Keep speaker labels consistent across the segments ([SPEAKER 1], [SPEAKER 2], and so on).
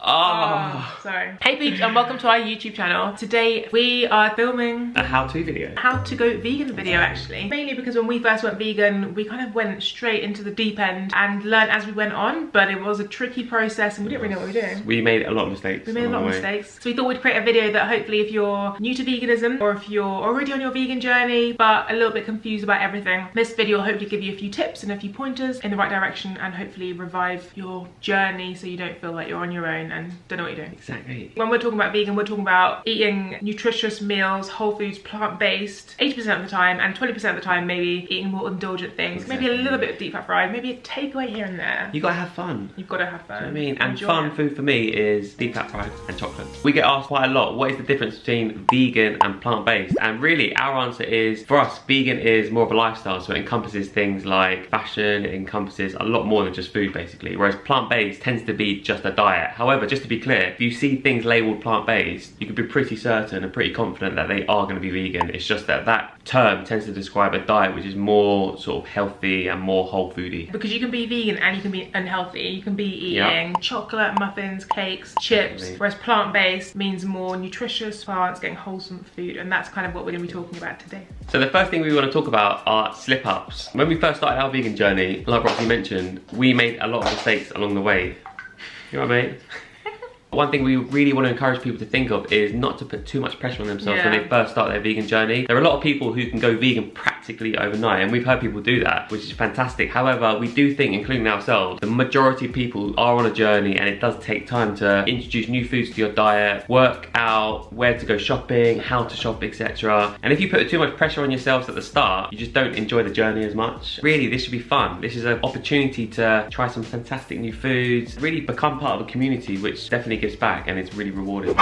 [SPEAKER 1] Oh, sorry. Hey peeps, and welcome to our YouTube channel. Today we are filming
[SPEAKER 2] a how-to video.
[SPEAKER 1] How to go vegan video, actually. Mainly because when we first went vegan, we kind of went straight into the deep end and learned as we went on, but it was a tricky process and we didn't really know what we were doing.
[SPEAKER 2] We made a lot of mistakes.
[SPEAKER 1] We made a lot of mistakes. So we thought we'd create a video that hopefully if you're new to veganism or if you're already on your vegan journey but a little bit confused about everything, this video will hopefully give you a few tips and a few pointers in the right direction and hopefully revive your journey so you don't feel like you're on your own and don't know what you're doing.
[SPEAKER 2] Exactly.
[SPEAKER 1] When we're talking about vegan, we're talking about eating nutritious meals, whole foods, plant-based, 80% of the time, and 20% of the time maybe eating more indulgent things. Exactly. Maybe a little bit of deep fat fried, maybe a takeaway here and there.
[SPEAKER 2] You gotta have fun.
[SPEAKER 1] You've gotta have fun.
[SPEAKER 2] You know what I mean? And fun food for me is deep fat fried and chocolate. We get asked quite a lot, what is the difference between vegan and plant-based? And really our answer is, for us, vegan is more of a lifestyle, so it encompasses things like fashion, it encompasses a lot more than just food basically, whereas plant-based tends to be just a diet. However, just to be clear, if you see things labelled plant-based, you can be pretty certain and pretty confident that they are going to be vegan. It's just that that term tends to describe a diet which is more sort of healthy and more whole foody.
[SPEAKER 1] Because you can be vegan and you can be unhealthy. You can be eating chocolate, muffins, cakes, chips, whereas plant-based means more nutritious plants, getting wholesome food, and that's kind of what we're going to be talking about today.
[SPEAKER 2] So the first thing we want to talk about are slip-ups. When we first started our vegan journey, like Roxy mentioned, we made a lot of mistakes along the way. You know what I mean? One thing we really want to encourage people to think of is not to put too much pressure on themselves when they first start their vegan journey. There are a lot of people who can go vegan practically overnight, and we've heard people do that, which is fantastic. However, we do think, including ourselves, the majority of people are on a journey and it does take time to introduce new foods to your diet, work out where to go shopping, how to shop, etc. And if you put too much pressure on yourselves at the start, you just don't enjoy the journey as much. Really, this should be fun. This is an opportunity to try some fantastic new foods, really become part of a community, which definitely gives back and it's really rewarding.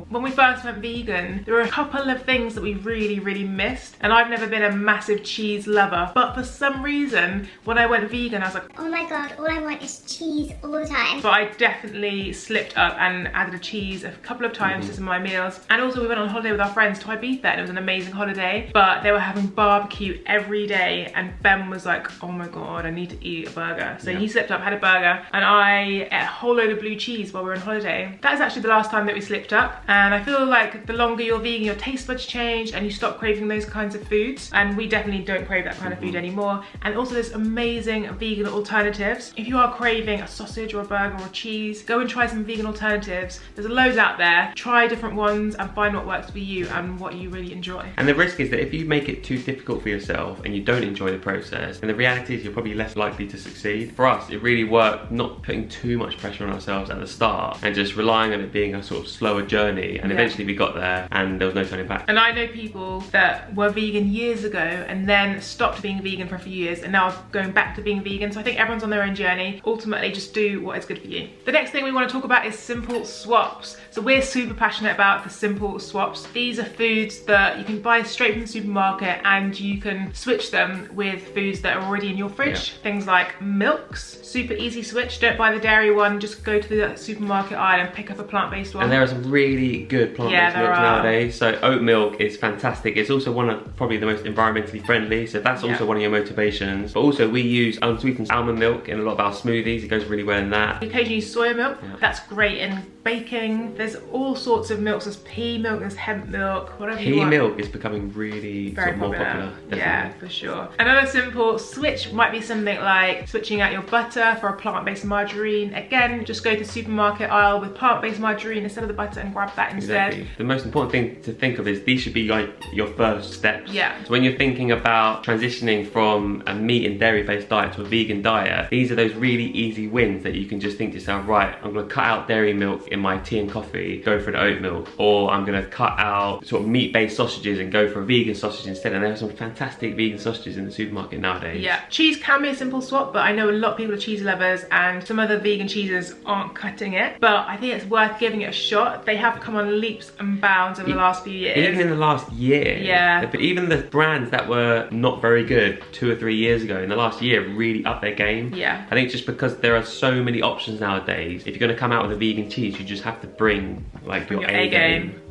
[SPEAKER 1] When we first went vegan, there were a couple of things that we really missed, and I've never been a massive cheese lover, but for some reason when I went vegan I was like,
[SPEAKER 3] oh my god, all I want is cheese all the time.
[SPEAKER 1] But I definitely slipped up and added a cheese a couple of times to some of my meals. And also we went on holiday with our friends to Ibiza and it was an amazing holiday, but they were having barbecue every day and Ben was like, oh my god, I need to eat a burger. So he slipped up, had a burger, and I ate a whole load of blue cheese while we were on holiday. That is actually the last time that we slipped up, and I feel like the longer you're vegan, your taste buds change and you stop craving those kinds of foods, and we definitely don't crave that kind of food anymore. And also there's amazing vegan alternatives. If you are craving a sausage or a burger or cheese, go and try some vegan alternatives. There's loads out there. Try different ones and find what works for you and what you really enjoy.
[SPEAKER 2] And the risk is that if you make it too difficult for yourself and you don't enjoy the process, then the reality is you're probably less likely to succeed. For us, it really worked not putting too much pressure on ourselves at the start and just relying on it being a sort of slower journey, and eventually we got there and there was no turning back.
[SPEAKER 1] And I know people that were vegan years ago and then stopped being vegan for a few years and now going back to being vegan. So I think everyone's on their own journey. Ultimately, just do what is good for you. The next thing we want to talk about is simple swaps. So we're super passionate about the simple swaps. These are foods that you can buy straight from the supermarket and you can switch them with foods that are already in your fridge. Things like milks, super easy switch. Don't buy the dairy one, just go to the supermarket aisle and pick up a plant-based one.
[SPEAKER 2] And there are some really good plant-based milks nowadays. So oat milk is fantastic. It's also one of probably the most environmentally friendly, so that's also one of your motivations. But also we use unsweetened almond milk in a lot of our smoothies. It goes really well in that.
[SPEAKER 1] We occasionally use soya milk. That's great in baking. There's all sorts of milks. There's pea milk, there's hemp milk, whatever you want.
[SPEAKER 2] Pea milk is becoming really
[SPEAKER 1] very
[SPEAKER 2] more popular.
[SPEAKER 1] Yeah, for sure. Another simple switch might be something like switching out your butter for a plant-based margarine. Again, just go to the supermarket aisle with plant-based margarine instead of the butter and grab that instead.
[SPEAKER 2] Exactly. The most important thing to think of is these should be like your first steps.
[SPEAKER 1] Yeah.
[SPEAKER 2] So when you're thinking about transitioning from a meat and dairy based diet to a vegan diet, these are those really easy wins that you can just think to yourself, right, I'm going to cut out dairy milk in my tea and coffee, go for an oat milk, or I'm going to cut out sort of meat based sausages and go for a vegan sausage instead. And there are some fantastic vegan sausages in the supermarket nowadays.
[SPEAKER 1] Yeah, cheese can be a simple swap, but I know a lot of people are cheese lovers and some other vegan cheeses aren't cutting it, but I think it's worth giving it a shot. They have come on leaps and bounds over the last few years.
[SPEAKER 2] Even in the last year.
[SPEAKER 1] Yeah.
[SPEAKER 2] But even the brands that were not very good 2 or 3 years ago, in the last year, really upped their game.
[SPEAKER 1] Yeah.
[SPEAKER 2] I think just because there are so many options nowadays, if you're going to come out with a vegan cheese, you just have to bring like your A game.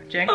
[SPEAKER 1] Jinx.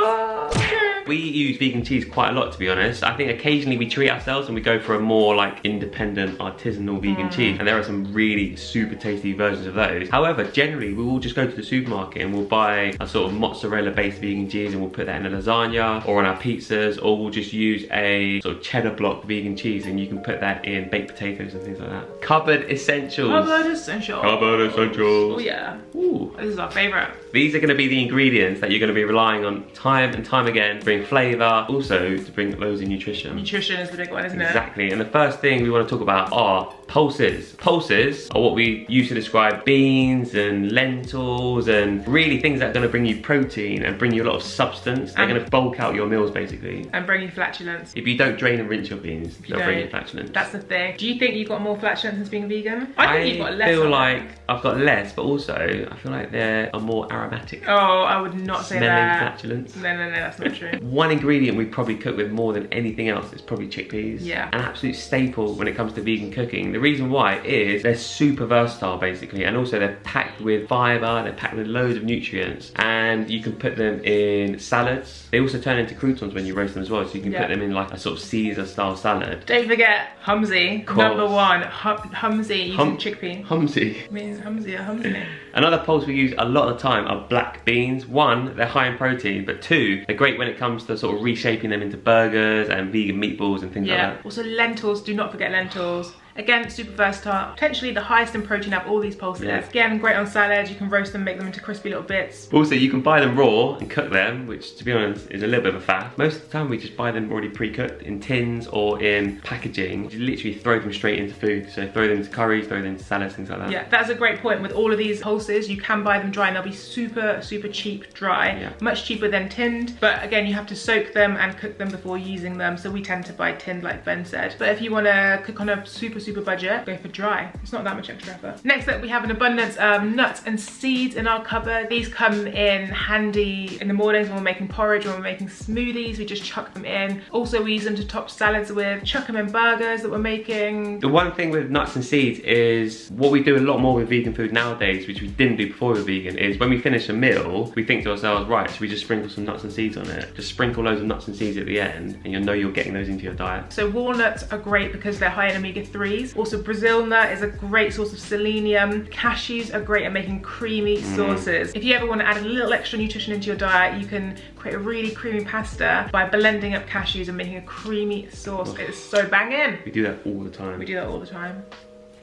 [SPEAKER 2] We use vegan cheese quite a lot, to be honest. I think occasionally we treat ourselves and we go for a more like independent, artisanal vegan cheese. And there are some really super tasty versions of those. However, generally we will just go to the supermarket and we'll buy a sort of mozzarella-based vegan cheese and we'll put that in a lasagna or on our pizzas, or we'll just use a sort of cheddar block vegan cheese and you can put that in baked potatoes and things like that. Cupboard essentials.
[SPEAKER 1] Cupboard essentials.
[SPEAKER 2] Cupboard essentials.
[SPEAKER 1] Oh yeah.
[SPEAKER 2] Ooh.
[SPEAKER 1] This is our favourite.
[SPEAKER 2] These are going to be the ingredients that you're going to be relying on time and time again to bring flavour, also to bring loads of nutrition.
[SPEAKER 1] Nutrition is the big one, isn't it?
[SPEAKER 2] Exactly, and the first thing we want to talk about are pulses. Pulses are what we use to describe beans and lentils and really things that are going to bring you protein and bring you a lot of substance. They're going to bulk out your meals basically.
[SPEAKER 1] And bring you flatulence.
[SPEAKER 2] If you don't drain and rinse your beans, they'll bring you flatulence.
[SPEAKER 1] That's the thing. Do you think you've got more flatulence since being vegan? I think you've got less.
[SPEAKER 2] I feel like I've got less, but also I feel like they are more aromatic.
[SPEAKER 1] Oh, I would not say that.
[SPEAKER 2] Flatulence.
[SPEAKER 1] No, that's not true.
[SPEAKER 2] One ingredient we probably cook with more than anything else is probably chickpeas.
[SPEAKER 1] Yeah.
[SPEAKER 2] An absolute staple when it comes to vegan cooking. The reason why is they're super versatile basically, and also they're packed with fibre, they're packed with loads of nutrients, and you can put them in salads. They also turn into croutons when you roast them as well, so you can put them in like a sort of Caesar style salad.
[SPEAKER 1] Don't forget Humsy, number one. Humsy using chickpea.
[SPEAKER 2] Humsy.
[SPEAKER 1] Means Humsy or Humsy.
[SPEAKER 2] Another pulse we use a lot of the time are black beans. One, they're high in protein, but two, they're great when it comes to sort of reshaping them into burgers and vegan meatballs and things like that.
[SPEAKER 1] Also lentils, do not forget lentils. Again, super versatile, potentially the highest in protein out of all these pulses.
[SPEAKER 2] Yeah.
[SPEAKER 1] Again, great on salads, you can roast them, make them into crispy little bits.
[SPEAKER 2] Also, you can buy them raw and cook them, which to be honest is a little bit of a faff. Most of the time we just buy them already pre-cooked in tins or in packaging. You literally throw them straight into food. So throw them into curries, throw them into salads, things like that.
[SPEAKER 1] Yeah, that's a great point. With all of these pulses, you can buy them dry and they'll be super, super cheap dry.
[SPEAKER 2] Yeah.
[SPEAKER 1] Much cheaper than tinned. But again, you have to soak them and cook them before using them. So we tend to buy tinned like Ben said. But if you want to cook on a super, super budget, go for dry. It's not that much extra effort. Next up, we have an abundance of nuts and seeds in our cupboard. These come in handy in the mornings when we're making porridge, when we're making smoothies, we just chuck them in. Also, we use them to top salads with, chuck them in burgers that we're making.
[SPEAKER 2] The one thing with nuts and seeds is what we do a lot more with vegan food nowadays, which we didn't do before we were vegan, is when we finish a meal, we think to ourselves, right, should we just sprinkle some nuts and seeds on it? Just sprinkle loads of nuts and seeds at the end, and you'll know you're getting those into your diet.
[SPEAKER 1] So walnuts are great because they're high in omega-3s. Also, Brazil nut is a great source of selenium. Cashews are great at making creamy sauces. If you ever want to add a little extra nutrition into your diet, you can create a really creamy pasta by blending up cashews and making a creamy sauce. It's so banging.
[SPEAKER 2] We do that all the time.
[SPEAKER 1] We do that all the time.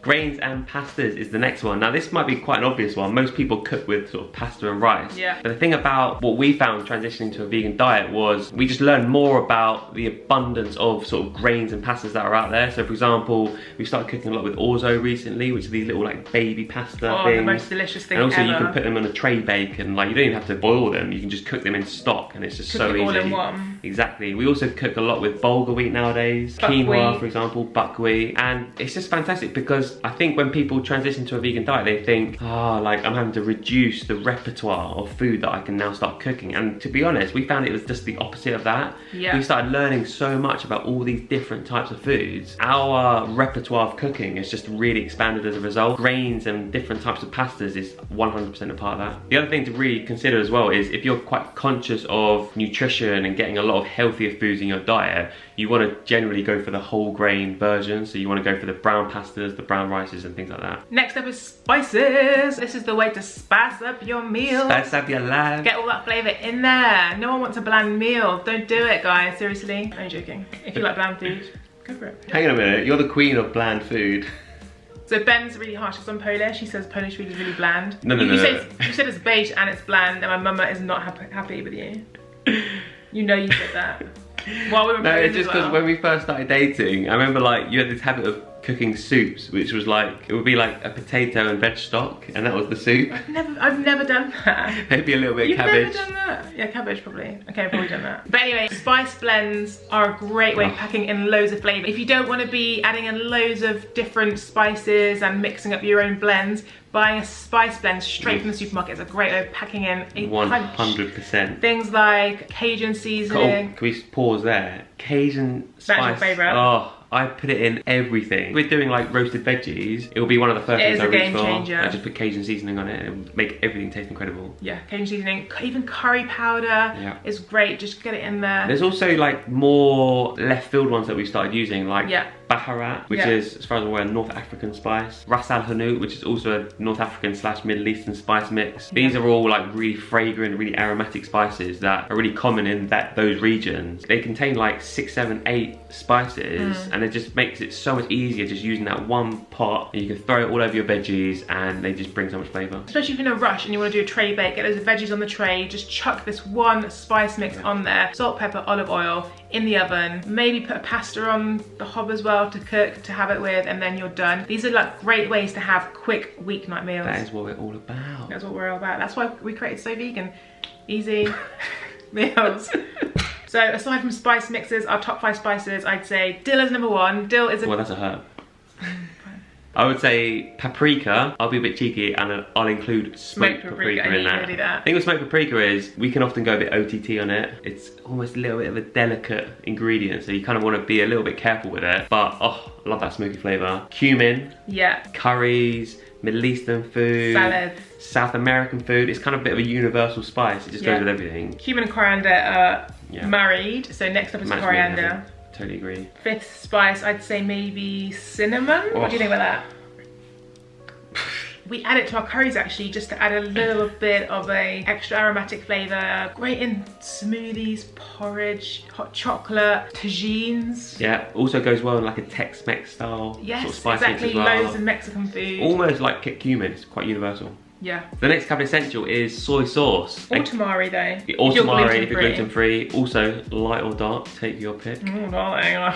[SPEAKER 2] Grains and pastas is the next one. Now this might be quite an obvious one. Most people cook with sort of pasta and rice.
[SPEAKER 1] Yeah.
[SPEAKER 2] But the thing about what we found transitioning to a vegan diet was we just learned more about the abundance of sort of grains and pastas that are out there. So for example, we started cooking a lot with orzo recently, which are these little like baby pasta things.
[SPEAKER 1] The most delicious thing
[SPEAKER 2] ever. And also
[SPEAKER 1] ever.
[SPEAKER 2] you can put them on a tray bake and like you don't even have to boil them. You can just cook them in stock and it's just so easy.
[SPEAKER 1] All in one.
[SPEAKER 2] Exactly. We also cook a lot with bulgur wheat nowadays. Quinoa, for example, buckwheat. And it's just fantastic because I think when people transition to a vegan diet, they think, like I'm having to reduce the repertoire of food that I can now start cooking. And to be honest, we found it was just the opposite of that.
[SPEAKER 1] Yeah.
[SPEAKER 2] We started learning so much about all these different types of foods. Our repertoire of cooking has just really expanded as a result. Grains and different types of pastas is 100% a part of that. The other thing to really consider as well is if you're quite conscious of nutrition and getting a lot of healthier foods in your diet, you want to generally go for the whole grain version. So you want to go for the brown pastas, the brown rices and things like that.
[SPEAKER 1] Next up is spices. This is the way to spice up your meal.
[SPEAKER 2] Spice up your life.
[SPEAKER 1] Get all that flavour in there. No one wants a bland meal. Don't do it, guys. Seriously. I'm joking. If you like bland food, go for it.
[SPEAKER 2] Hang on a minute. You're the queen of bland food.
[SPEAKER 1] So Ben's really harsh because I'm Polish. He says Polish food is really bland.
[SPEAKER 2] No.
[SPEAKER 1] You said it's beige and it's bland, and my mama is not happy with you. You know you said that. While we were
[SPEAKER 2] No, it's just because when we first started dating, I remember like you had this habit of cooking soups, which was like, it would be like a potato and veg stock, and that was the soup.
[SPEAKER 1] I've never done that.
[SPEAKER 2] Maybe a little bit of cabbage.
[SPEAKER 1] You've never done that? Yeah, cabbage probably. Okay, I've probably done that. But anyway, spice blends are a great way of packing in loads of flavour. If you don't want to be adding in loads of different spices and mixing up your own blends, buying a spice blend straight from the supermarket is a great way of packing in a
[SPEAKER 2] 100%.
[SPEAKER 1] Things like Cajun seasoning.
[SPEAKER 2] Can we pause there? Cajun spice.
[SPEAKER 1] That's your favourite?
[SPEAKER 2] Oh, I put it in everything. If we're doing like roasted veggies, it will be one of the first things I reach for.
[SPEAKER 1] Changer.
[SPEAKER 2] I just put Cajun seasoning on it and make everything taste incredible.
[SPEAKER 1] Yeah, Cajun seasoning, even curry powder is great. Just get it in there.
[SPEAKER 2] There's also like more left field ones that we've started using, like Baharat, which is, as far as I'm aware, a North African spice. Ras Al Hanout, which is also a North African / Middle Eastern spice mix. These are all like really fragrant, really aromatic spices that are really common in those regions. They contain like 6, 7, 8 spices, and it just makes it so much easier just using that one pot. And you can throw it all over your veggies, and they just bring so much flavour.
[SPEAKER 1] Especially if you're in a rush and you want to do a tray bake, get those veggies on the tray, just chuck this one spice mix on there, salt, pepper, olive oil, in the oven, maybe put a pasta on the hob as well to cook, to have it with, and then you're done. These are like great ways to have quick weeknight meals.
[SPEAKER 2] That is what we're all about.
[SPEAKER 1] That's what we're all about. That's why we created So Vegan. Easy meals. So aside from spice mixes, our top 5 spices, I'd say dill is number 1. Dill is
[SPEAKER 2] well, that's a herb. I would say paprika. I'll be a bit cheeky and I'll include smoked paprika in that. The thing with smoked paprika is we can often go a bit OTT on it. It's almost a little bit of a delicate ingredient, so you kind of want to be a little bit careful with it. But oh, I love that smoky flavour. Cumin. Yeah. Curries, Middle Eastern food. Salads. South American food. It's kind of a bit of a universal spice. It just goes with everything.
[SPEAKER 1] Cumin and coriander are married. So next up is coriander.
[SPEAKER 2] Totally agree.
[SPEAKER 1] 5th spice, I'd say maybe cinnamon. Oh. What do you think about that? We add it to our curries actually, just to add a little bit of a extra aromatic flavour. Great in smoothies, porridge, hot chocolate, tagines.
[SPEAKER 2] Yeah, also goes well in like a Tex-Mex style sort of spice mix as well.
[SPEAKER 1] Loads of Mexican food.
[SPEAKER 2] Almost like cumin, it's quite universal.
[SPEAKER 1] Yeah.
[SPEAKER 2] The next cabinet essential is soy sauce.
[SPEAKER 1] Or tamari though.
[SPEAKER 2] Or tamari if you're gluten free. Also, light or dark, take your pick.
[SPEAKER 1] Oh darling, I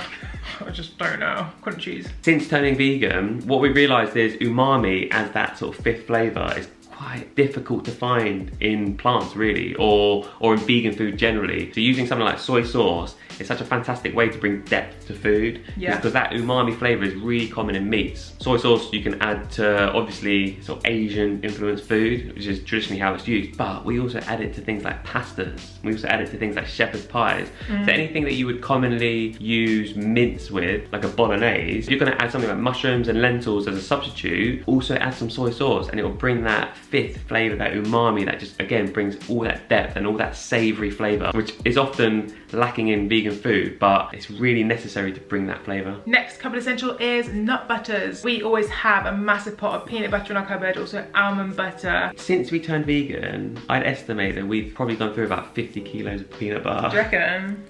[SPEAKER 1] just don't know. Couldn't choose.
[SPEAKER 2] Since turning vegan, what we realised is umami as that sort of 5th flavour is quite difficult to find in plants really, or in vegan food generally. So using something like soy sauce is such a fantastic way to bring depth to food, because that umami flavour is really common in meats. Soy sauce you can add to obviously sort of Asian influenced food, which is traditionally how it's used, but we also add it to things like pastas. We also add it to things like shepherd's pies. So anything that you would commonly use mince with, like a bolognese, if you're going to add something like mushrooms and lentils as a substitute, also add some soy sauce and it will bring that 5th flavour, that umami, that just again brings all that depth and all that savoury flavour, which is often lacking in vegan food, but it's really necessary to bring that flavour.
[SPEAKER 1] Next cupboard essential is nut butters. We always have a massive pot of peanut butter in our cupboard, also almond butter.
[SPEAKER 2] Since we turned vegan, I'd estimate that we've probably gone through about 50 kilos of peanut butter.
[SPEAKER 1] Do you reckon?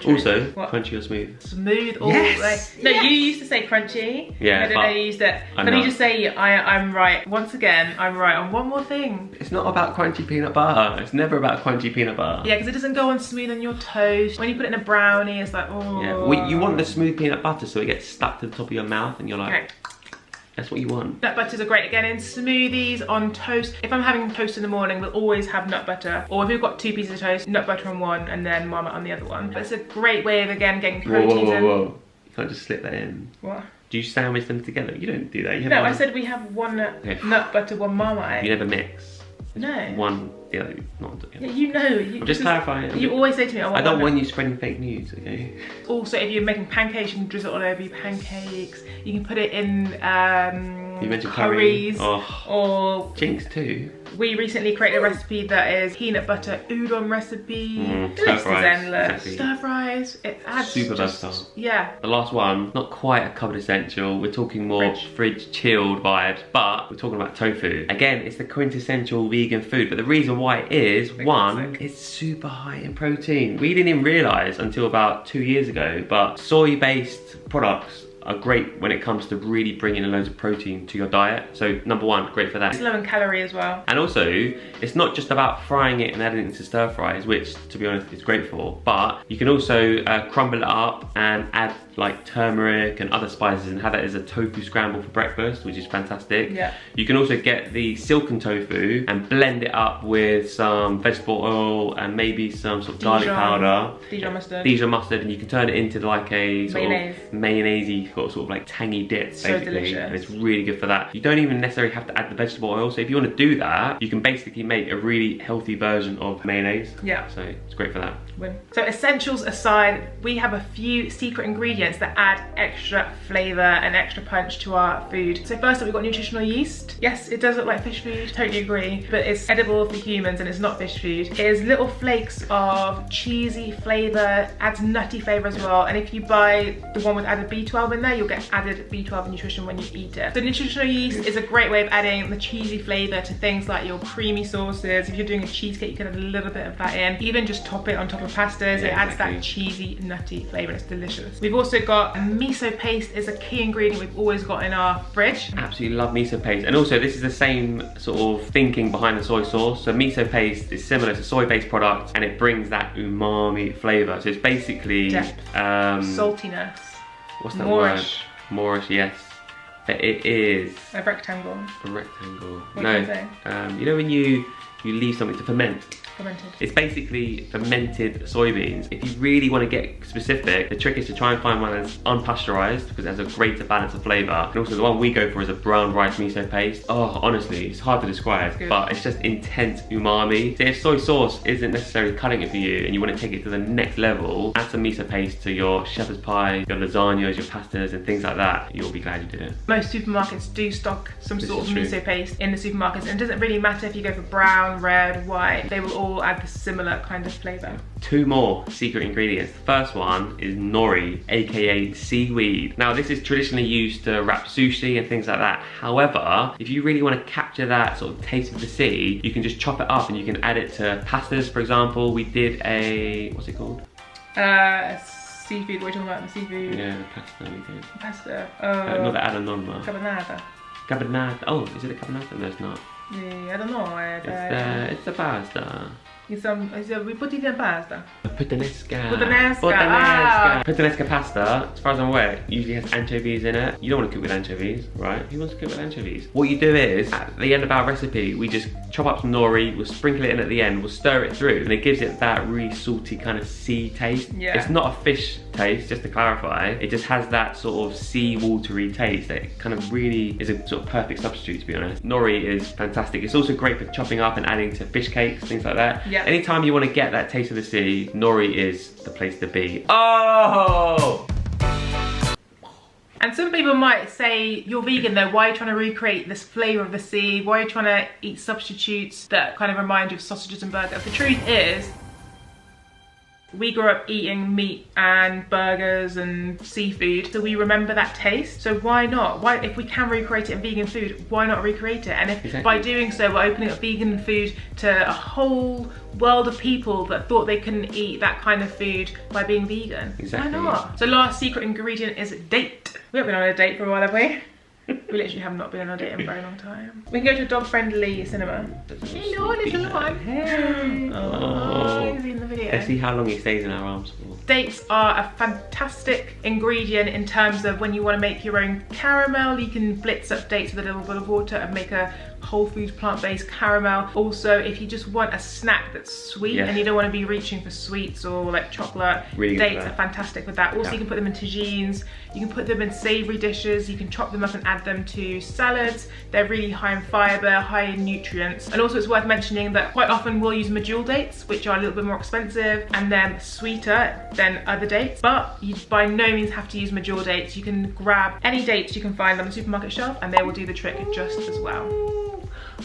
[SPEAKER 2] Also, crunchy or smooth?
[SPEAKER 1] Smooth all the way. No, you used to say crunchy.
[SPEAKER 2] Yeah,
[SPEAKER 1] I don't know, you used it. Let me just say I'm right. Once again, I'm right on one more thing.
[SPEAKER 2] It's not about crunchy peanut butter. It's never about crunchy peanut butter.
[SPEAKER 1] Yeah, because it doesn't go on smooth on your toast. When you put it in a brownie, it's like, oh.
[SPEAKER 2] Yeah, well, you want the smooth peanut butter so it gets stuck to the top of your mouth and you're like, that's what you want. Nut
[SPEAKER 1] butters are great again in smoothies, on toast. If I'm having toast in the morning, we'll always have nut butter. Or if we've got 2 pieces of toast, nut butter on one and then Marmite on the other one. But it's a great way of, again, getting proteins in.
[SPEAKER 2] Whoa. You can't just slip that in.
[SPEAKER 1] What?
[SPEAKER 2] Do you sandwich them together? You don't do that. You have
[SPEAKER 1] no, I said we have one nut butter, one Marmite.
[SPEAKER 2] You never mix.
[SPEAKER 1] No.
[SPEAKER 2] One, the other, not together.
[SPEAKER 1] Yeah, you know.
[SPEAKER 2] I'm just clarifying.
[SPEAKER 1] You always say to me,
[SPEAKER 2] I don't want you spreading fake news, okay?
[SPEAKER 1] Also, if you're making pancakes, you can drizzle it all over your pancakes. You can put it in
[SPEAKER 2] you mentioned
[SPEAKER 1] curries.
[SPEAKER 2] Oh.
[SPEAKER 1] Or
[SPEAKER 2] Jinx too.
[SPEAKER 1] We recently created a recipe that is peanut butter udon recipe. The list is endless. Stir fries. It adds
[SPEAKER 2] super versatile.
[SPEAKER 1] Yeah.
[SPEAKER 2] The last one, not quite a cupboard essential. We're talking more fridge chilled vibes, but we're talking about tofu. Again, it's the quintessential vegan food, but the reason why it is, one, it's super high in protein. We didn't even realise until about 2 years ago, but soy-based products are great when it comes to really bringing in loads of protein to your diet. So number 1, great for that.
[SPEAKER 1] It's low in calorie as well.
[SPEAKER 2] And also, it's not just about frying it and adding it to stir fries, which to be honest is great for, but you can also crumble it up and add like turmeric and other spices and have it as a tofu scramble for breakfast, which is fantastic.
[SPEAKER 1] Yeah.
[SPEAKER 2] You can also get the silken tofu and blend it up with some vegetable oil and maybe some sort of garlic powder.
[SPEAKER 1] Dijon mustard.
[SPEAKER 2] Dijon mustard, and you can turn it into like a sort of mayonnaise-y you've got sort of like tangy dips,
[SPEAKER 1] So
[SPEAKER 2] basically.
[SPEAKER 1] delicious.
[SPEAKER 2] And it's really good for that. You don't even necessarily have to add the vegetable oil. So if you want to do that, you can basically make a really healthy version of mayonnaise.
[SPEAKER 1] Yeah.
[SPEAKER 2] So it's great for that.
[SPEAKER 1] Win. So essentials aside, we have a few secret ingredients that add extra flavour and extra punch to our food. So first up, we've got nutritional yeast. Yes, it does look like fish food, totally agree, but it's edible for humans and it's not fish food. It is little flakes of cheesy flavour, adds nutty flavour as well, and if you buy the one with added B12 in there, you'll get added B12 nutrition when you eat it. So nutritional yeast is a great way of adding the cheesy flavour to things like your creamy sauces. If you're doing a cheesecake, you can add a little bit of that in. Even just top it on top of pastas, it adds that cheesy, nutty flavour. It's delicious. We've also got miso paste is a key ingredient we've always got in our fridge.
[SPEAKER 2] Absolutely love miso paste. And also this is the same sort of thinking behind the soy sauce. So miso paste is similar to soy-based products and it brings that umami flavour. So it's basically
[SPEAKER 1] saltiness.
[SPEAKER 2] What's that
[SPEAKER 1] Moorish.
[SPEAKER 2] word? Moorish, yes. But it is
[SPEAKER 1] A rectangle.
[SPEAKER 2] a rectangle.
[SPEAKER 1] What can you say?
[SPEAKER 2] You know when you leave something to ferment?
[SPEAKER 1] Fermented.
[SPEAKER 2] It's basically fermented soybeans. If you really want to get specific, the trick is to try and find one that's unpasteurized because it has a greater balance of flavor. And also the one we go for is a brown rice miso paste. Oh, honestly, it's hard to describe, but it's just intense umami. So if soy sauce isn't necessarily cutting it for you and you want to take it to the next level, add some miso paste to your shepherd's pie, your lasagnas, your pastas and things like that. You'll be glad you did it.
[SPEAKER 1] Most supermarkets do stock some sort of miso paste in the supermarkets, and it doesn't really matter if you go for brown, red, white, they will all add the similar kind of flavour.
[SPEAKER 2] 2 more secret ingredients. The first one is nori, aka seaweed. Now this is traditionally used to wrap sushi and things like that. However, if you really want to capture that sort of taste of the sea, you can just chop it up and you can add it to pastas, for example. We did a, what's it called?
[SPEAKER 1] Seafood, what are you talking about? The seafood?
[SPEAKER 2] Yeah, the pasta we did.
[SPEAKER 1] Pasta.
[SPEAKER 2] Not the adanonma.
[SPEAKER 1] Carbonara.
[SPEAKER 2] Carbonata. Oh, is it a carbonata? No, it's not.
[SPEAKER 1] Yeah, I don't know.
[SPEAKER 2] It's the pasta.
[SPEAKER 1] We put it in pasta.
[SPEAKER 2] Puttanesca.
[SPEAKER 1] Puttanesca.
[SPEAKER 2] Puttanesca pasta, as far as I'm aware, usually has anchovies in it. You don't want to cook with anchovies, right? Who wants to cook with anchovies? What you do is, at the end of our recipe, we just chop up some nori, we'll sprinkle it in at the end, we'll stir it through, and it gives it that really salty kind of sea taste.
[SPEAKER 1] Yeah.
[SPEAKER 2] It's not a fish taste, just to clarify. It just has that sort of sea watery taste that kind of really is a sort of perfect substitute, to be honest. Nori is fantastic. It's also great for chopping up and adding to fish cakes, things like that.
[SPEAKER 1] Yeah.
[SPEAKER 2] Anytime you want to get that taste of the sea, nori is the place to be. Oh!
[SPEAKER 1] And some people might say, you're vegan though, why are you trying to recreate this flavour of the sea? Why are you trying to eat substitutes that kind of remind you of sausages and burgers? The truth is, we grew up eating meat and burgers and seafood, so we remember that taste. So why not? Why, if we can recreate it in vegan food, why not recreate it? And if by doing so, we're opening up vegan food to a whole world of people that thought they couldn't eat that kind of food by being vegan.
[SPEAKER 2] Exactly.
[SPEAKER 1] Why not? So last secret ingredient is date. We haven't been on a date for a while, have we? We literally have not been on a date in a very long time. We can go to a dog-friendly cinema. Hello, little one.
[SPEAKER 2] Hey.
[SPEAKER 1] Oh, he's in the video.
[SPEAKER 2] Let's see how long he stays in our arms for.
[SPEAKER 1] Dates are a fantastic ingredient in terms of when you want to make your own caramel. You can blitz up dates with a little bit of water and make a whole food plant-based caramel. Also, if you just want a snack that's sweet and you don't want to be reaching for sweets or like chocolate,
[SPEAKER 2] really
[SPEAKER 1] dates are fantastic with that. Also, you can put them in tagines, you can put them in savoury dishes, you can chop them up and add them to salads. They're really high in fibre, high in nutrients. And also it's worth mentioning that quite often we'll use medjool dates, which are a little bit more expensive and then sweeter than other dates, but you by no means have to use medjool dates. You can grab any dates you can find on the supermarket shelf and they will do the trick just as well.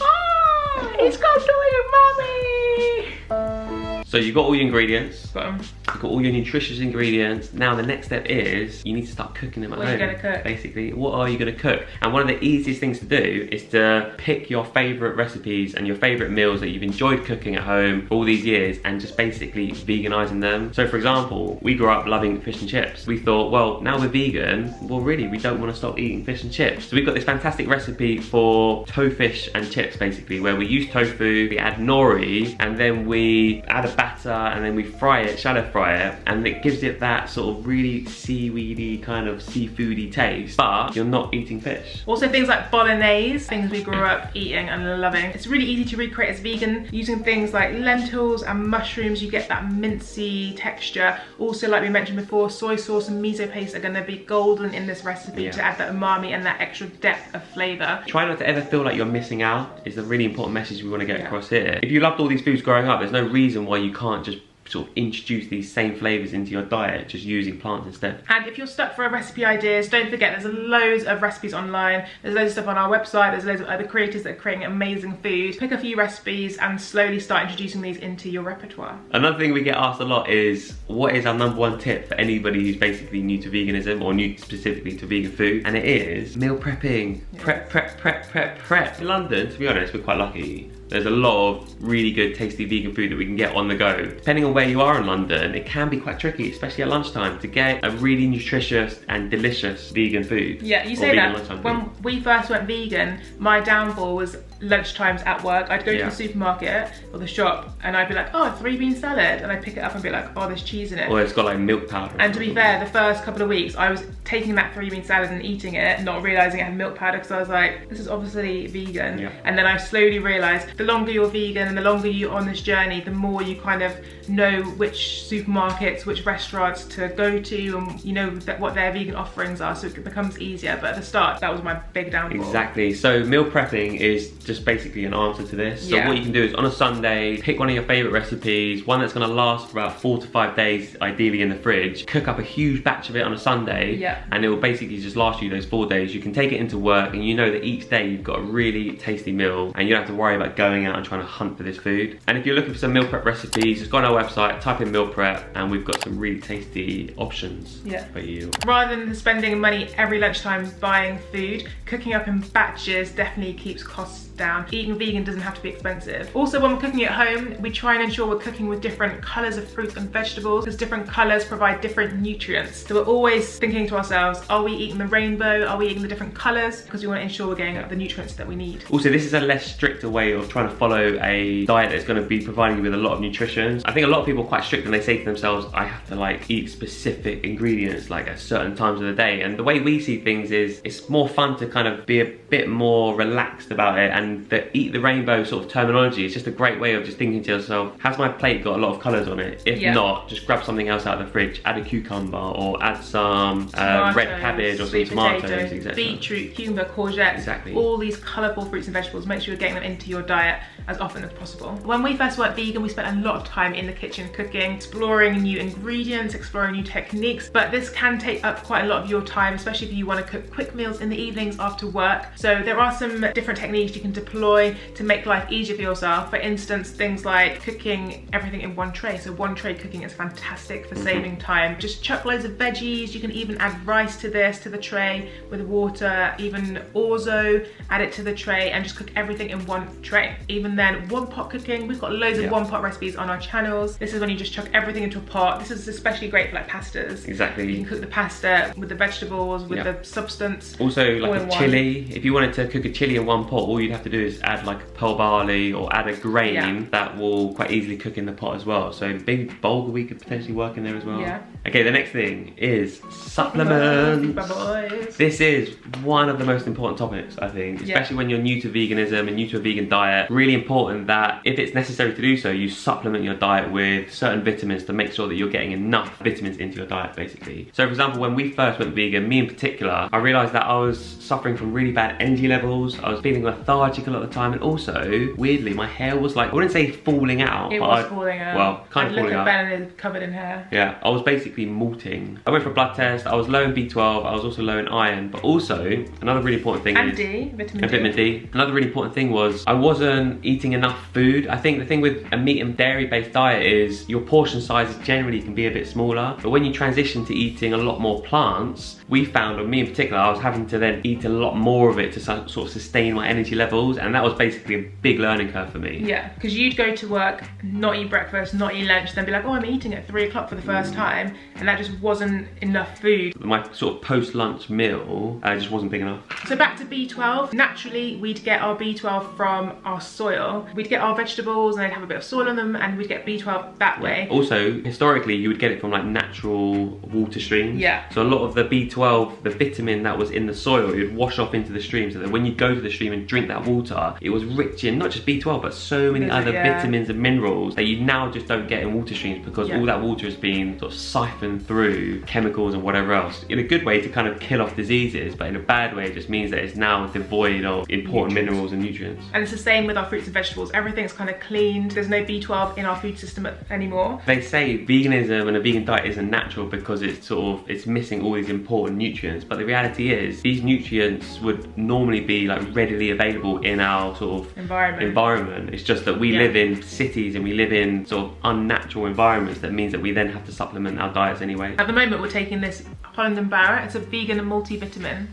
[SPEAKER 1] Oh, he's got to mommy!
[SPEAKER 2] So you've got all your ingredients.
[SPEAKER 1] Got 'em.
[SPEAKER 2] You've got all your nutritious ingredients. Now the next step is you need to start cooking them at home.
[SPEAKER 1] What are you gonna cook?
[SPEAKER 2] Basically, what are you gonna cook? And one of the easiest things to do is to pick your favorite recipes and your favorite meals that you've enjoyed cooking at home for all these years and just basically veganizing them. So for example, we grew up loving fish and chips. We thought, well, now we're vegan, well really, we don't want to stop eating fish and chips. So we've got this fantastic recipe for tofu and chips basically, where we use tofu, we add nori, and then we add a batter and then we fry it, shallow fry fry it, and it gives it that sort of really seaweedy, kind of seafoody taste, but you're not eating fish.
[SPEAKER 1] Also things like bolognese, things we grew up eating and loving. It's really easy to recreate as vegan. Using things like lentils and mushrooms, you get that mincy texture. Also, like we mentioned before, soy sauce and miso paste are gonna be golden in this recipe to add that umami and that extra depth of flavor.
[SPEAKER 2] Try not to ever feel like you're missing out is a really important message we want to get across here. If you loved all these foods growing up, there's no reason why you can't just sort of introduce these same flavors into your diet, just using plants instead.
[SPEAKER 1] And if you're stuck for recipe ideas, don't forget there's loads of recipes online. There's loads of stuff on our website. There's loads of other creators that are creating amazing food. Pick a few recipes and slowly start introducing these into your repertoire.
[SPEAKER 2] Another thing we get asked a lot is, what is our #1 tip for anybody who's basically new to veganism or new specifically to vegan food? And it is meal prepping. Prep. In London, to be honest, we're quite lucky. There's a lot of really good, tasty vegan food that we can get on the go. Depending on where you are in London, it can be quite tricky, especially at lunchtime, to get a really nutritious and delicious vegan food.
[SPEAKER 1] Yeah, you say that. When we first went vegan, my downfall was lunchtimes at work. I'd go to the supermarket or the shop and I'd be like, oh, 3-bean salad. And I'd pick it up and be like, oh, there's cheese in it.
[SPEAKER 2] Or it's got like milk powder.
[SPEAKER 1] And to be fair, the first couple of weeks, I was taking that 3-bean salad and eating it, not realizing it had milk powder, because I was like, this is obviously vegan.
[SPEAKER 2] Yeah.
[SPEAKER 1] And then I slowly realized the longer you're vegan and the longer you're on this journey, the more you kind of know which supermarkets, which restaurants to go to, and you know what their vegan offerings are, so it becomes easier. But at the start, that was my big downfall.
[SPEAKER 2] Exactly. So meal prepping is just basically an answer to this. So what you can do is on a Sunday, pick one of your favorite recipes, one that's going to last for about 4 to 5 days, ideally in the fridge. Cook up a huge batch of it on a Sunday, and it will basically just last you those 4 days. You can take it into work, and you know that each day you've got a really tasty meal, and you don't have to worry about going out and trying to hunt for this food. And if you're looking for some meal prep recipes, just go on our website, type in meal prep, and we've got some really tasty options for you.
[SPEAKER 1] Rather than spending money every lunchtime buying food, cooking up in batches definitely keeps costs down. Eating vegan doesn't have to be expensive. Also, when we're cooking at home, we try and ensure we're cooking with different colours of fruits and vegetables, because different colours provide different nutrients. So we're always thinking to ourselves, are we eating the rainbow? Are we eating the different colours? Because we want to ensure we're getting the nutrients that we need.
[SPEAKER 2] Also, this is a less stricter way of trying to follow a diet that's going to be providing you with a lot of nutrition. I think a lot of people are quite strict and they say to themselves, I have to like eat specific ingredients like at certain times of the day. And the way we see things is, it's more fun to kind of be a bit more relaxed about it, and the eat the rainbow sort of terminology is just a great way of just thinking to yourself, has my plate got a lot of colours on it? If not, just grab something else out of the fridge, add a cucumber or add some red cabbage or some tomatoes, etc.
[SPEAKER 1] Beetroot, cucumber, courgette, all these colourful fruits and vegetables. Make sure you're getting them into your diet as often as possible. When we first went vegan, we spent a lot of time in the kitchen cooking, exploring new ingredients, exploring new techniques, but this can take up quite a lot of your time, especially if you want to cook quick meals in the evenings after work. So there are some different techniques you can deploy to make life easier for yourself. For instance, things like cooking everything in one tray. So one tray cooking is fantastic for saving time. Just chuck loads of veggies. You can even add rice to the tray with water, even orzo, add it to the tray and just cook everything in one tray. Even then, one pot cooking, we've got loads of one pot recipes on our channels. This is when you just chuck everything into a pot. This is especially great for like pastas.
[SPEAKER 2] Exactly.
[SPEAKER 1] You can cook the pasta with the vegetables, with the substance.
[SPEAKER 2] Also like a chili, if you wanted to cook a chili in one pot, all you'd have to do is add like pearl barley or add a grain that will quite easily cook in the pot as well. So maybe bulgur could potentially work in there as well. Okay, the next thing is supplements. This is one of the most important topics, I think, especially when you're new to veganism and new to a vegan diet. Really important that if it's necessary to do so, you supplement your diet with certain vitamins to make sure that you're getting enough vitamins into your diet, basically. So for example, when we first went vegan, me in particular, I realized that I was suffering from really bad energy levels. I was feeling lethargic a lot of the time, and also weirdly my hair was like, I wouldn't say falling out,
[SPEAKER 1] it was falling out.
[SPEAKER 2] Well, kind of falling out.
[SPEAKER 1] Look at Ben, covered in hair.
[SPEAKER 2] Yeah, I was basically molting. I went for a blood test. I was low in B12. I was also low in iron, but also another really important thing
[SPEAKER 1] and
[SPEAKER 2] is
[SPEAKER 1] vitamin D.
[SPEAKER 2] Another really important thing was I wasn't eating enough food. I think the thing with a meat and dairy based diet is your portion sizes generally can be a bit smaller, but when you transition to eating a lot more plants, we found, or me in particular, I was having to then eat a lot more of it to sort of sustain my energy levels, and that was basically a big learning curve for me.
[SPEAKER 1] Yeah, because you'd go to work, not eat breakfast, not eat lunch, then be like, oh, I'm eating at 3 o'clock for the first time, and that just wasn't enough food.
[SPEAKER 2] My sort of post-lunch meal just wasn't big enough.
[SPEAKER 1] So back to B12, naturally we'd get our B12 from our soil. We'd get our vegetables and they'd have a bit of soil on them, and we'd get B12 that way.
[SPEAKER 2] Also, historically, you would get it from like natural water streams.
[SPEAKER 1] Yeah.
[SPEAKER 2] So a lot of the B12, the vitamin that was in the soil, it would wash off into the stream, so that when you go to the stream and drink that water, it was rich in not just B12, but so many other vitamins and minerals that you now just don't get in water streams, because all that water is being sort of siphoned through chemicals and whatever else. In a good way to kind of kill off diseases, but in a bad way it just means that it's now devoid of important minerals and nutrients.
[SPEAKER 1] And it's the same with our fruits and vegetables. Everything's kind of cleaned. There's no B12 in our food system anymore.
[SPEAKER 2] They say veganism and a vegan diet isn't natural because it's missing all these important nutrients, but the reality is these nutrients would normally be like readily available in our sort of environment. It's just that we live in cities and we live in sort of unnatural environments, that means that we then have to supplement our diets anyway. At
[SPEAKER 1] the moment we're taking this Holland and Barrett. It's a vegan multivitamin.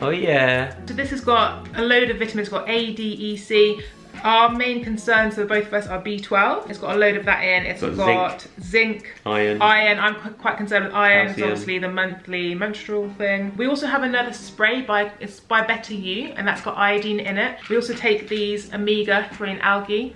[SPEAKER 2] Oh yeah.
[SPEAKER 1] So this has got a load of vitamins. It's got A, D, E, C. Our main concerns for both of us are B12. It's got a load of that in. It's got zinc, iron. I'm quite concerned with iron. It's obviously the monthly menstrual thing. We also have another spray it's by Better You, and that's got iodine in it. We also take these omega-3 and algae.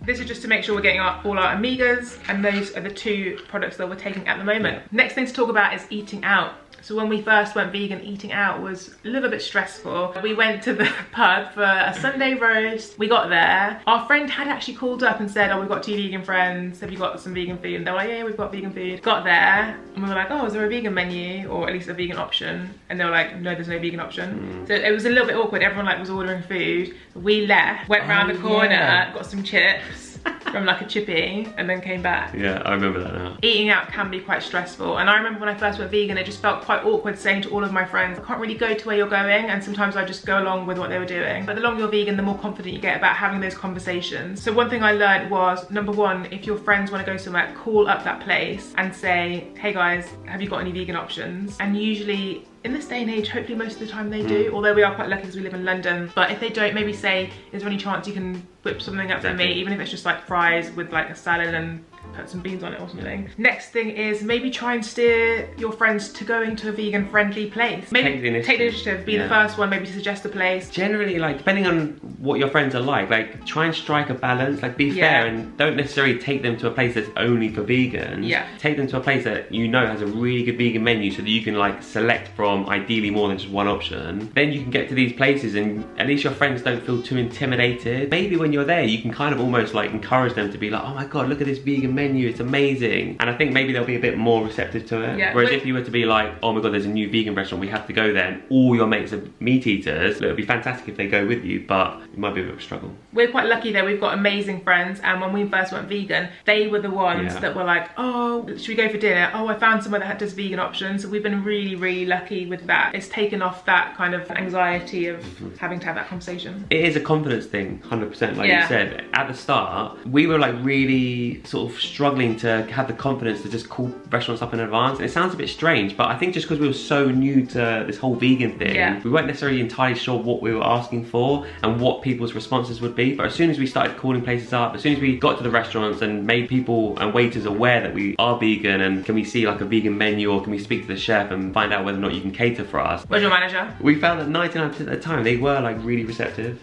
[SPEAKER 1] This is just to make sure we're getting all our omegas, and those are the two products that we're taking at the moment. Next thing to talk about is eating out. So when we first went vegan, eating out was a little bit stressful. We went to the pub for a Sunday roast. We got there. Our friend had actually called up and said, oh, we've got 2 vegan friends. Have you got some vegan food? And they were like, yeah, we've got vegan food. Got there and we were like, oh, is there a vegan menu, or at least a vegan option? And they were like, no, there's no vegan option. So it was a little bit awkward. Everyone like was ordering food. We left, went round the corner, got some chips from like a chippy, and then came back.
[SPEAKER 2] Yeah, I remember that now.
[SPEAKER 1] Eating out can be quite stressful, and I remember when I first went vegan, it just felt quite awkward saying to all of my friends, I can't really go to where you're going, and sometimes I just go along with what they were doing. But the longer you're vegan, the more confident you get about having those conversations. So one thing I learned was, number one, if your friends want to go somewhere, call up that place and say, hey guys, have you got any vegan options? And usually, in this day and age, hopefully most of the time they do, although we are quite lucky because we live in London. But if they don't, maybe say, is there any chance you can whip something up for me, even if it's just like fries with like a salad and put some beans on it or something. Next thing is maybe try and steer your friends to going to a vegan friendly place. Maybe take the initiative, be the first one, maybe to suggest a place.
[SPEAKER 2] Generally, like, depending on what your friends are like try and strike a balance, like be fair, and don't necessarily take them to a place that's only for vegans. Take them to a place that you know has a really good vegan menu, so that you can like select from ideally more than just one option. Then you can get to these places and at least your friends don't feel too intimidated. Maybe when you're there, you can kind of almost like encourage them to be like, oh my god, look at this vegan menu, it's amazing. And I think maybe they'll be a bit more receptive to it. Whereas if you were to be like, oh my god, there's a new vegan restaurant, we have to go there, and all your mates are meat eaters, it would be fantastic if they go with you, but it might be a bit of a struggle.
[SPEAKER 1] We're quite lucky that we've got amazing friends, and when we first went vegan, they were the ones that were like, oh, should we go for dinner? Oh, I found somewhere that does vegan options. So we've been really, really lucky with that. It's taken off that kind of anxiety of having to have that conversation.
[SPEAKER 2] It is a confidence thing, 100%, like you said. At the start, we were like really sort of struggling to have the confidence to just call restaurants up in advance. And it sounds a bit strange, but I think just because we were so new to this whole vegan thing, we weren't necessarily entirely sure what we were asking for and what people's responses would be. But as soon as we started calling places up, as soon as we got to the restaurants and made people and waiters aware that we are vegan, and can we see like a vegan menu, or can we speak to the chef and find out whether or not you can cater for us.
[SPEAKER 1] Where's your manager?
[SPEAKER 2] We found that 99% of the time they were like really receptive.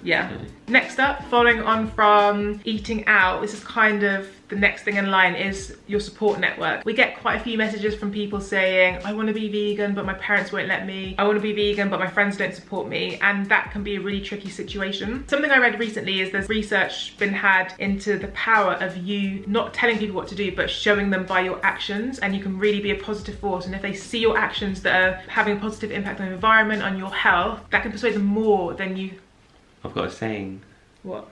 [SPEAKER 1] Next up, following on from eating out, this is kind of the next thing in line, is your support network. We get quite a few messages from people saying, I want to be vegan but my parents won't let me. I want to be vegan but my friends don't support me, and that can be a really tricky situation. Something I read recently is there's research been had into the power of you not telling people what to do but showing them by your actions, and you can really be a positive force, and if they see your actions that are having a positive impact on the environment, on your health, that can persuade them more than you.
[SPEAKER 2] I've got a saying.
[SPEAKER 1] What?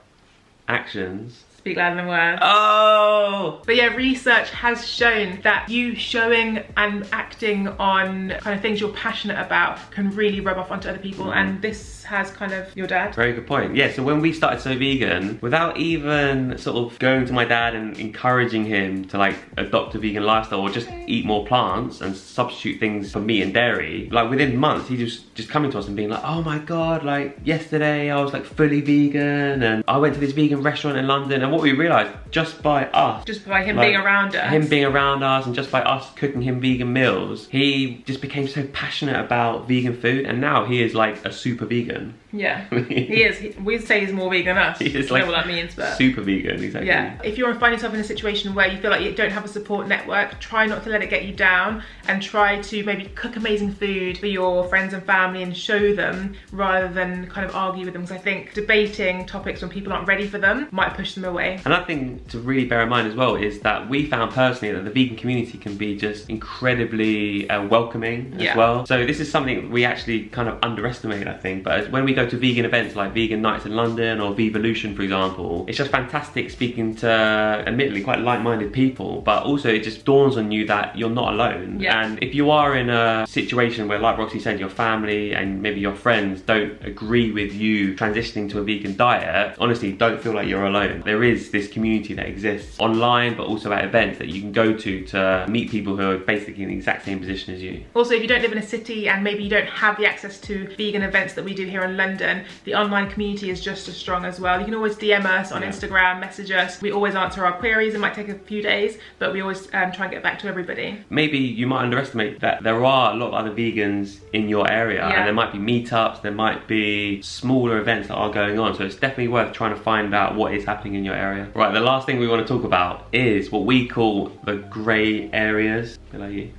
[SPEAKER 2] Actions
[SPEAKER 1] speak louder than words.
[SPEAKER 2] Oh!
[SPEAKER 1] But yeah, research has shown that you showing and acting on kind of things you're passionate about can really rub off onto other people, and this has kind of your dad?
[SPEAKER 2] Very good point. Yeah, so when we started So Vegan, without even sort of going to my dad and encouraging him to like adopt a vegan lifestyle or just eat more plants and substitute things for meat and dairy, like within months he just coming to us and being like, oh my god, like yesterday I was like fully vegan and I went to this vegan restaurant in London. And what we realised, just by him
[SPEAKER 1] being around us,
[SPEAKER 2] and just by us cooking him vegan meals, he just became so passionate about vegan food, and now he is like a super vegan.
[SPEAKER 1] Yeah, he is. We say he's more vegan than us.
[SPEAKER 2] He is,
[SPEAKER 1] I don't know what that means, but
[SPEAKER 2] super vegan, exactly.
[SPEAKER 1] Yeah. If you find yourself in a situation where you feel like you don't have a support network, try not to let it get you down, and try to maybe cook amazing food for your friends and family and show them, rather than kind of argue with them. Because I think debating topics when people aren't ready for them might push them away.
[SPEAKER 2] Another thing to really bear in mind as well is that we found personally that the vegan community can be just incredibly welcoming as well. So this is something we actually kind of underestimate, I think. But when we go to vegan events like Vegan Nights in London or Vevolution, for example, it's just fantastic speaking to admittedly quite like-minded people, but also it just dawns on you that you're not alone. And if you are in a situation where, like Roxy said, your family and maybe your friends don't agree with you transitioning to a vegan diet, honestly, don't feel like you're alone. There is this community that exists online, but also at events that you can go to meet people who are basically in the exact same position as you.
[SPEAKER 1] Also, if you don't live in a city and maybe you don't have the access to vegan events that we do here in London, the online community is just as strong as well. You can always DM us on Instagram, message us. We always answer our queries. It might take a few days, but we always try and get back to everybody.
[SPEAKER 2] Maybe you might underestimate that there are a lot of other vegans in your area, and there might be meetups, there might be smaller events that are going on, so it's definitely worth trying to find out what is happening in your area. Right, the last thing we want to talk about is what we call the grey areas. Hello, you.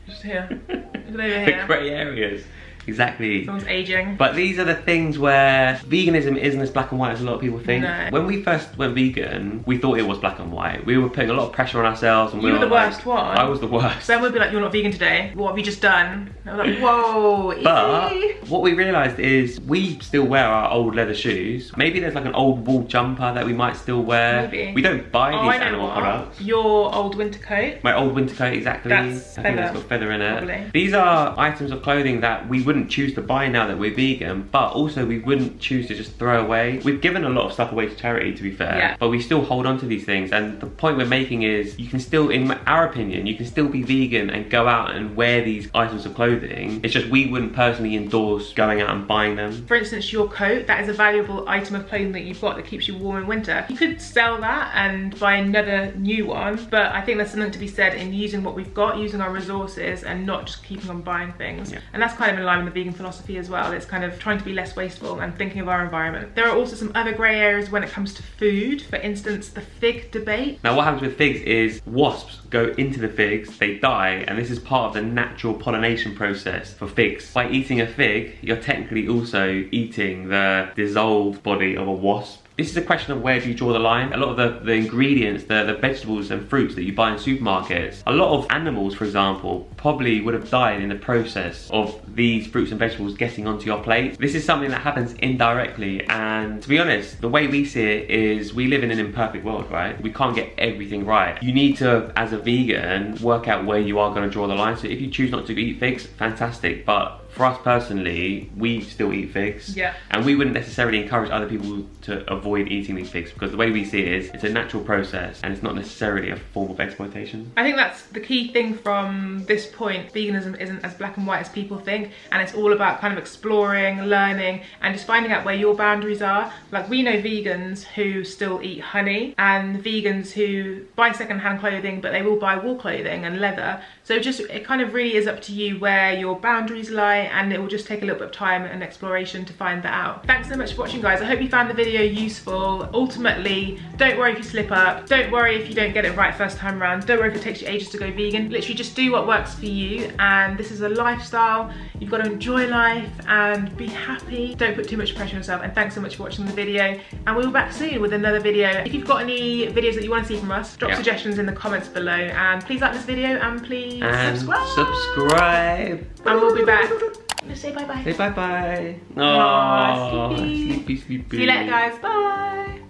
[SPEAKER 1] Just here. Look over here.
[SPEAKER 2] The grey areas. Exactly.
[SPEAKER 1] Someone's aging.
[SPEAKER 2] But these are the things where veganism isn't as black and white as a lot of people think.
[SPEAKER 1] No.
[SPEAKER 2] When we first went vegan, we thought it was black and white. We were putting a lot of pressure on ourselves. And
[SPEAKER 1] you were the worst one.
[SPEAKER 2] I was the worst.
[SPEAKER 1] Then we'd be like, you're not vegan today. What have you just done? And I was like, whoa, easy.
[SPEAKER 2] But what we realised is we still wear our old leather shoes. Maybe there's like an old wool jumper that we might still wear.
[SPEAKER 1] Maybe.
[SPEAKER 2] We don't buy these animal products.
[SPEAKER 1] Your old winter coat.
[SPEAKER 2] My old winter coat, exactly.
[SPEAKER 1] That's
[SPEAKER 2] I think that's got feather in it.
[SPEAKER 1] Probably.
[SPEAKER 2] These are items of clothing that we wouldn't choose to buy now that we're vegan, but also we wouldn't choose to just throw away. We've given a lot of stuff away to charity, to be fair, but we still hold on to these things. And the point we're making is you can still, in our opinion, you can still be vegan and go out and wear these items of clothing. It's just we wouldn't personally endorse going out and buying them.
[SPEAKER 1] For instance, your coat, that is a valuable item of clothing that you've got that keeps you warm in winter. You could sell that and buy another new one, but I think there's something to be said in using what we've got, using our resources, and not just keeping on buying things. And that's kind of in line with the vegan philosophy as well. It's kind of trying to be less wasteful and thinking of our environment. There are also some other grey areas when it comes to food. For instance, the fig debate.
[SPEAKER 2] Now what happens with figs is wasps go into the figs, they die, and this is part of the natural pollination process for figs. By eating a fig, you're technically also eating the dissolved body of a wasp. This is a question of where do you draw the line. A lot of the ingredients, the vegetables and fruits that you buy in supermarkets, a lot of animals, for example, probably would have died in the process of these fruits and vegetables getting onto your plate. This is something that happens indirectly, and to be honest, the way we see it is we live in an imperfect world, right? We can't get everything right. You need to, as a vegan, work out where you are going to draw the line. So if you choose not to eat figs, fantastic, but for us personally, we still eat figs, and we wouldn't necessarily encourage other people to avoid eating these figs, because the way we see it is it's a natural process and it's not necessarily a form of exploitation.
[SPEAKER 1] I think that's the key thing from this point. Veganism isn't as black and white as people think, and it's all about kind of exploring, learning, and just finding out where your boundaries are. Like, we know vegans who still eat honey, and vegans who buy secondhand clothing, but they will buy wool clothing and leather. So it kind of really is up to you where your boundaries lie, and it will just take a little bit of time and exploration to find that out. Thanks so much for watching, guys. I hope you found the video useful. Ultimately, don't worry if you slip up. Don't worry if you don't get it right first time around. Don't worry if it takes you ages to go vegan. Literally just do what works for you, and this is a lifestyle. You've got to enjoy life and be happy. Don't put too much pressure on yourself, and thanks so much for watching the video, and we'll be back soon with another video. If you've got any videos that you want to see from us, drop suggestions in the comments below, and please like this video and please subscribe. And we'll be back. Let's say bye-bye.
[SPEAKER 2] Say bye-bye.
[SPEAKER 1] Aww, sleepy.
[SPEAKER 2] Sleepy.
[SPEAKER 1] See you later, guys. Bye.